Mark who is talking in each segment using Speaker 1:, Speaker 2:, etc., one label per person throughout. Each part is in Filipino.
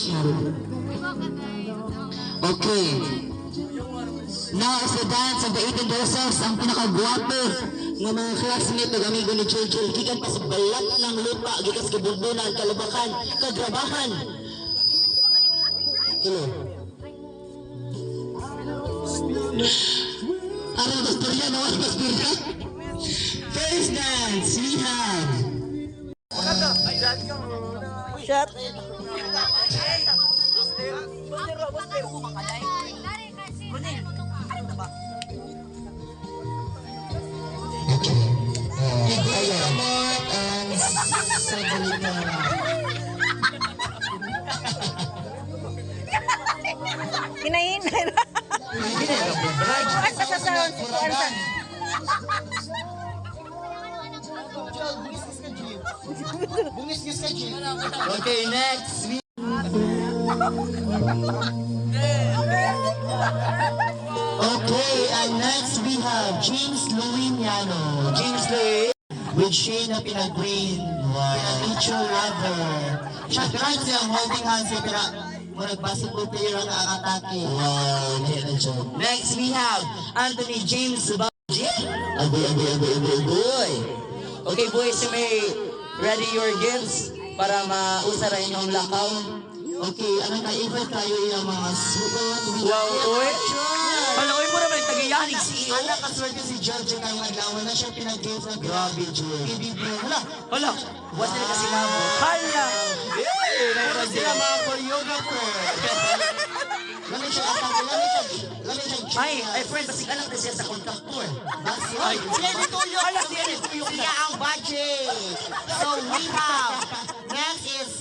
Speaker 1: Okay. Now is the dance of the 18 Rosas, ang pinakagwapo ng mga classmate ng amigo ni Churchill. Gikan pa sa balat ng lupa, gikas kabundunan, kalabakan, kagrabahan. Hello. Ano ba storya? Nawas ba storya? First dance, we have
Speaker 2: Shot. Hinahinay na. Asa sa salon si Kuansan.
Speaker 1: okay, next. Okay, and next we have James Luiniano. James Louis with Shane na pinag-green. Wow. Nature lover. Siya kahit siyang holding hands siya pero basketball player ang atake. Wow, next we have Anthony James Baji. Boy. Okay, boys, you may ready your gifts para mausara inyong lakaw. Okay, anong ka-invite tayo yung mga suot?
Speaker 3: Wow, oy! Palaoy mo naman, tagayanig si iyo.
Speaker 1: Anak, kaswerte si George kang maglawan na siya pinag-games na grabe, George.
Speaker 3: Hala, buwas nila kasi mamo. Hala!
Speaker 1: Meron sila mga choreographer. Lamig siya atake, lamig siya.
Speaker 3: Ay, friend, basig anak na siya sa contractor.
Speaker 1: Ay, siya nituyo.
Speaker 3: Hala, siya nituyo.
Speaker 1: Siya ang budget. So we have, next is,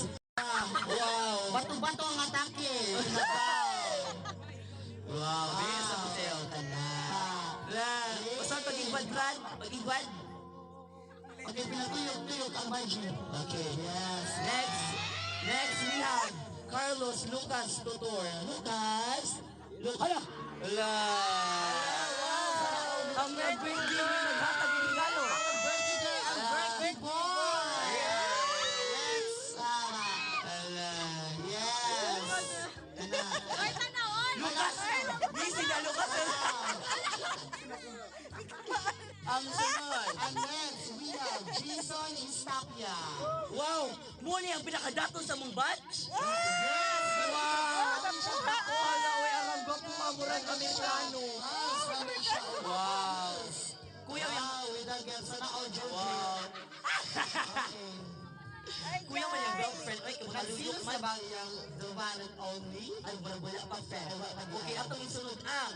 Speaker 1: wow, bato-bato ang atake.
Speaker 3: Wow, bilis sa hotel. Basta pag-ibad, Brad. Pag-ibad.
Speaker 1: Okay, pinatuyok-tuyok ang budget. Okay, yes.
Speaker 3: Next we have Carlos Lucas Tutor. Hala! Hala! Ang birthday mo naghatag ng regalo.
Speaker 1: Ang birthday boy! Yes!
Speaker 3: Hala!
Speaker 1: Yes!
Speaker 3: Lucas! Busy na Lucas! Ang sunod.
Speaker 1: And next, we have Jason Instapia.
Speaker 3: Wow! Muli ang pinakadato sa mong batch?
Speaker 1: Yes!
Speaker 3: Wow! Hala, uy, ang gwapo mamurang Amerikano. Wow! Kuya,
Speaker 1: Wow, with a girl sa na-audio.
Speaker 3: wow!
Speaker 1: Okay.
Speaker 3: Kuya mo yung girlfriend. Ay,
Speaker 1: Sino
Speaker 3: kabaluyok
Speaker 1: sa
Speaker 3: man.
Speaker 1: ba yung the one and only?
Speaker 3: Ay, wala pa friend. Okay, atong isunod ang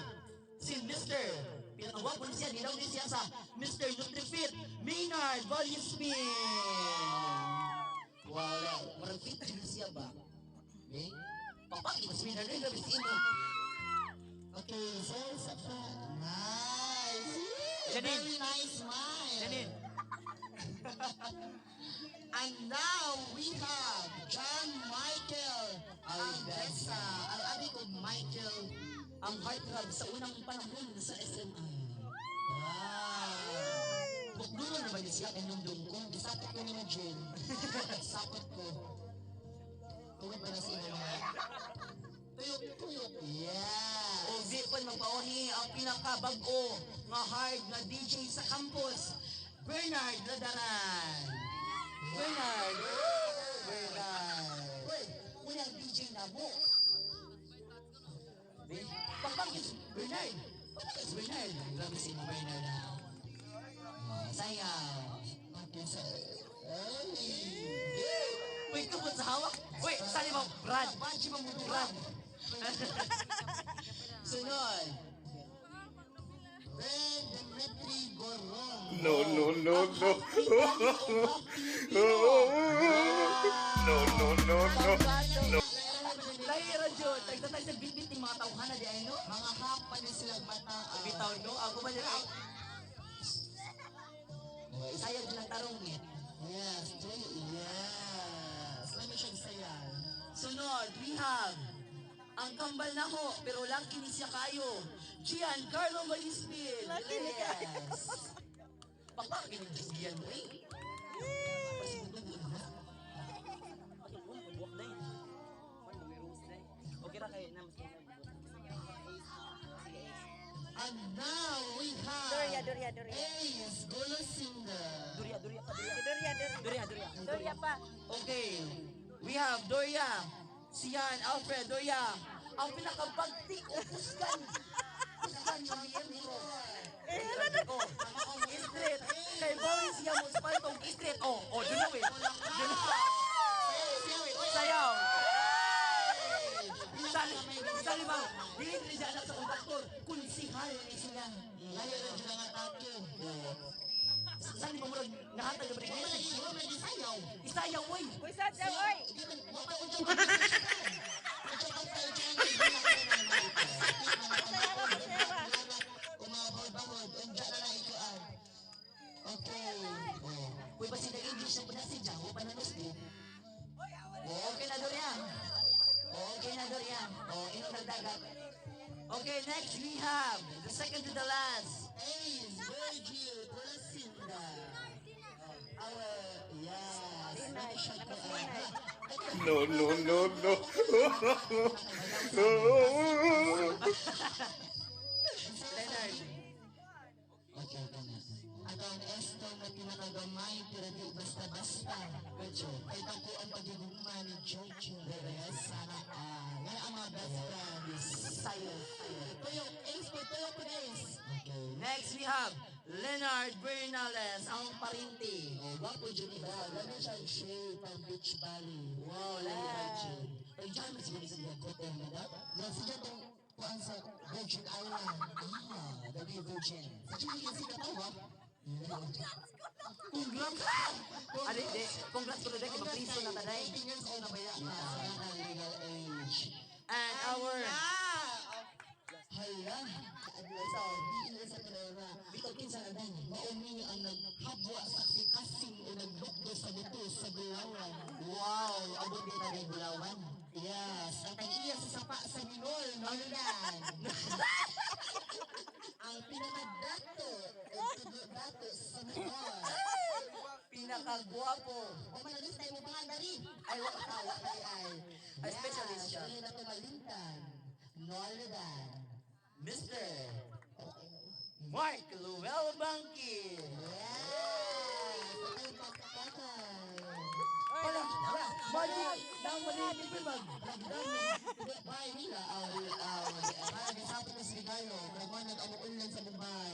Speaker 3: si Mr. Pinakawapo na siya, nilaw din siya sa Mr. NutriFit, Maynard Valispin. Wow, parang fit na siya ba? Okay? Papaki, mas Maynard rin gabi si Ino.
Speaker 1: Okay, so nice.
Speaker 3: Janine.
Speaker 1: Very nice smile.
Speaker 3: Janine.
Speaker 1: And now we have John Michael Aldesa. Ang abi ko Michael.
Speaker 3: Ang heartthrob sa unang panahon sa SMI.
Speaker 1: Wow. Bukduron na ba niya siya kanyang dungkong? Isapot ko naman, Jen. Isapot ko. Tungkol ba na sa inyo mga? Tuyok. Yes.
Speaker 3: O di pa magpawahi ang pinakabago nga hard na DJ sa campus, Bernard Ladaran. Bernard.
Speaker 1: Uy, muna ang DJ na mo.
Speaker 3: Pagpangkis, Bernard. Pagpangkis, Bernard.
Speaker 1: Grabe si Bernard na.
Speaker 3: Sayaw.
Speaker 1: Okay, sa...
Speaker 3: Wait, tungkol sa hawak. Wait, sali mo, Brad.
Speaker 1: Baji ba mo
Speaker 3: Brad. Sunod.
Speaker 1: Ben Dimitri Goron.
Speaker 4: No. No.
Speaker 3: Lahira, Jod. Tagtatay sa bitbit ng mga tauhan na di ay, no?
Speaker 1: Mga hapa din silang mata.
Speaker 3: Bitaw, no? Ako ba nila? Sayag lang tarong eh.
Speaker 1: Yes. Let me show you sayan.
Speaker 3: Sunod, we have ang kambal na ho, pero lang kini siya kayo. Giancarlo Valispin. Yes. Pakpak, kinagkasiyan mo eh.
Speaker 1: And now we have
Speaker 2: Doria.
Speaker 1: Ace Golosinda.
Speaker 3: Durya pa,
Speaker 2: Doria pa.
Speaker 3: Okay, we have Doria, Sian, Alfred, Doria. Ang pinakabagtik o kusgan. Kusgan yung miyembro. Oh, straight. Kay Boris Yamos Paltong, straight. Oh, dun na, wait. Sayaw. Salimaw. Dili siya anak sa konduktor. Kunsihal ni sila.
Speaker 1: Layo na dyan ang atake.
Speaker 3: Sali mo murag nahatag na balik.
Speaker 1: Isayaw.
Speaker 3: Isayaw, oy.
Speaker 2: Uy, sadya, oy.
Speaker 1: Umabod-babod. Undiyan na ikuan. Okay.
Speaker 3: Uy, basi na English na pinasidya. O pananus mo. Okay na, Doria. Okay na, Doria. Inong nagdagat. Okay, next we have the second to the last.
Speaker 1: Ace Virgil Golosinda. Yes.
Speaker 4: No, no, no, no.
Speaker 3: Leonard.
Speaker 1: Okay, ganun. Atong esto na pinakagamay, pero di basta-basta. Medyo, ay tako ang pagigugma ni Jojo. Yes, sana. Yan ang mga best friends.
Speaker 3: Sayo.
Speaker 1: Tuyo, Ace, tuyo po Ace. Okay.
Speaker 3: Next we have Leonard Bernales, ang parinti.
Speaker 1: Wapo dyan iba. Ganun siya ang shade pang Beach Valley. Wow, legend. Ay, dyan mas muli sa mga hotel na daw. Yan siya itong kuhaan sa Virgin Island. The New Virgin. Sa dyan yung sila tawa.
Speaker 3: Congrats! Adi, congrats ko today, mapriso na taday.
Speaker 1: 18 years old na ba yan? Legal age.
Speaker 3: And our
Speaker 1: Hala. So, di ina sa kalera. Bitaw kinsa na dan. Maumi ang naghabwa sa kasing o nagdukdo sa buto sa Bulawan. Wow, abot din na rin Bulawan. Yes, ang tag-iya sa sapa sa Minol, Nordan. Ang pinakadato sa Minol.
Speaker 3: pinakagwapo.
Speaker 1: O manalis tayo mo pangalan rin.
Speaker 3: Ay, ay. Ay, specialist siya.
Speaker 1: Yes, na tumalintan. Nordan.
Speaker 3: Mr. Mark Luel Bangkit. Wala, magic, nang maliit yung bag.
Speaker 1: Bahay nila, parang nasabi ko sa regalo, nagmanag ang ulan sa Mumbai.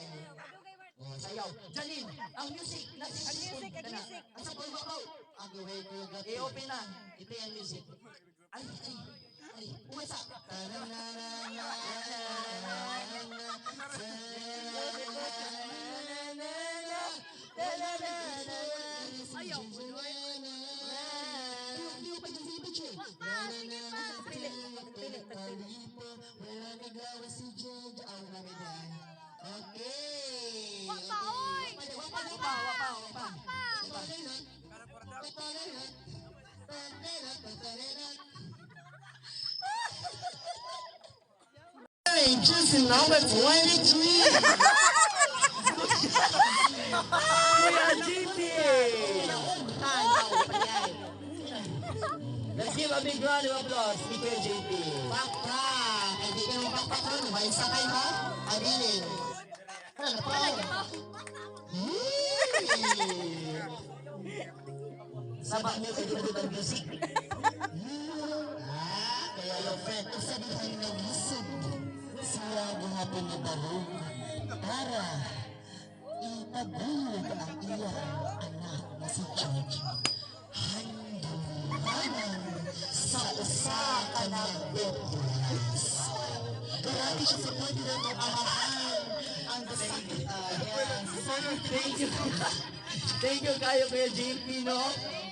Speaker 3: Sayaw. Janine, ang music.
Speaker 2: Ang music.
Speaker 1: Ang sa pagbabaw, ang gawin ko yung gabi.
Speaker 3: I-open na.
Speaker 1: Ito yung music.
Speaker 3: Ay,
Speaker 1: Umasa. Ayaw mo doon. Hindi pa dyan si Piche. Wala nagawa si Jed. Ang ramidan. Okay.
Speaker 2: Wapa, oy!
Speaker 3: wapa.
Speaker 1: Just number 23.
Speaker 3: Kuya GP! Let's give a big round of applause to Kuya JP.
Speaker 1: Bakla. Hindi ka nung bakpakon. May sakay mo? Abilin. Ano pa?
Speaker 3: Sabak niyo sa ginugutan music.
Speaker 1: Kaya yung friend, isabihan na wisod. Sila buhatin ni Barong para itabulog ang iyang anak na si George. Handang sa usa ka ng Beatles. Grabe siya sa pwede na itong amahan ang sakit.
Speaker 3: Thank you. Thank you kayo Kuya JP, no?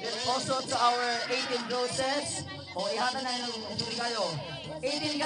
Speaker 3: And also to our 18 roses. O, ihatan na yung kayo. 18